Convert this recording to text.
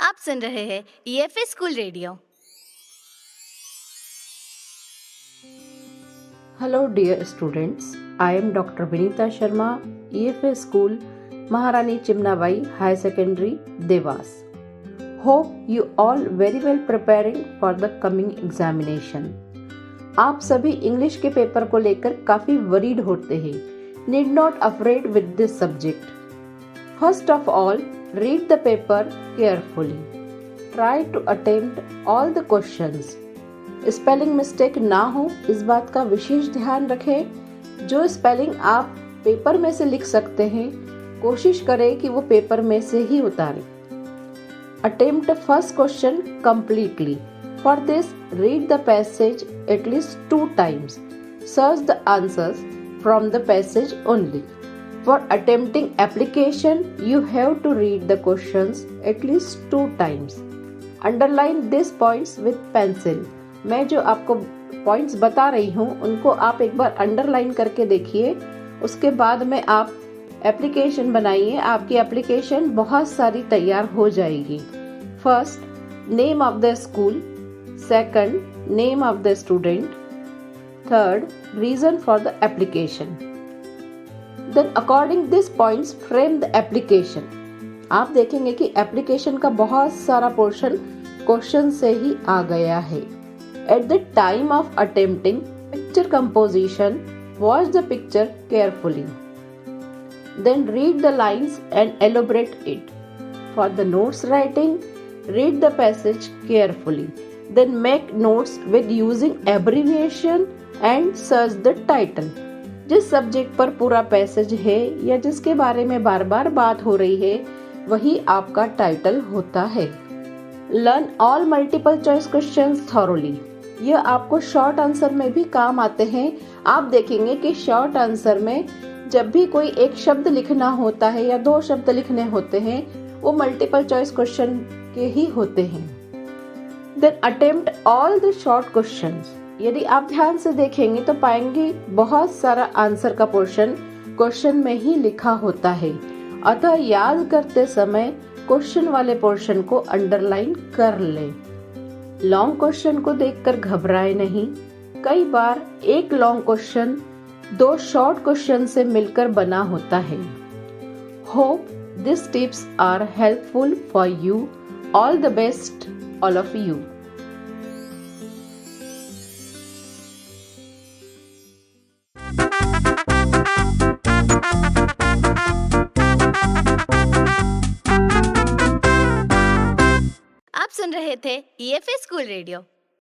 आप सुन रहे हैं EFA school radio. Hello dear students, I am Dr. Vinita Sharma, EFA School, Maharani Chimnabai High Secondary, Devas. Hope you all very well preparing for the coming examination. आप सभी English के paper को लेकर काफ़ी वरीड होते हैं. Need not afraid with this subject. First of all, read the paper carefully. Try to attempt all the questions. Spelling mistake ना हो इस बात का विशेष ध्यान रखें. जो स्पेलिंग आप पेपर में से लिख सकते हैं कोशिश करें कि वो पेपर में से ही उतारें. Attempt first question completely. For this read the passage at least 2 times. Search the answers from the passage only. For attempting application you have to read the questions at least 2 times. Underline this points with pencil. मैं जो आपको points बता रही हूँ उनको आप एक बार underline करके देखिए. उसके बाद में आप एप्लीकेशन बनाइए. आपकी एप्लीकेशन बहुत सारी तैयार हो जाएगी. First, name of the school. Second, name of the student. Third, reason for the application. Then according this points frame the application. आप देखेंगे कि एप्लीकेशन का बहुत सारा पोर्शन क्वेश्चन से ही आ गया है. At the time of attempting picture composition, watch the picture carefully. Then read the lines and elaborate it. For the notes writing, read the passage carefully. Then make notes with using abbreviation and search the title. जिस subject पर पूरा passage है या जिसके बारे में बार बार बात हो रही है वही आपका टाइटल होता है. Learn all multiple choice questions thoroughly. यह आपको शॉर्ट आंसर में भी काम आते हैं. आप देखेंगे कि शॉर्ट आंसर में जब भी कोई एक शब्द लिखना होता है या 2 शब्द लिखने होते हैं वो मल्टीपल चॉइस क्वेश्चन के ही होते हैं. Then attempt all the short questions. यदि आप ध्यान से देखेंगे तो पाएंगे बहुत सारा आंसर का पोर्शन क्वेश्चन में ही लिखा होता है. अतः याद करते समय क्वेश्चन वाले पोर्शन को अंडरलाइन कर लें. लॉन्ग क्वेश्चन को देखकर घबराए नहीं. कई बार एक लॉन्ग क्वेश्चन 2 शॉर्ट क्वेश्चन से मिलकर बना होता है. Hope this tips are helpful for you. All the best all of you. आप सुन रहे थे ईएफए स्कूल रेडियो.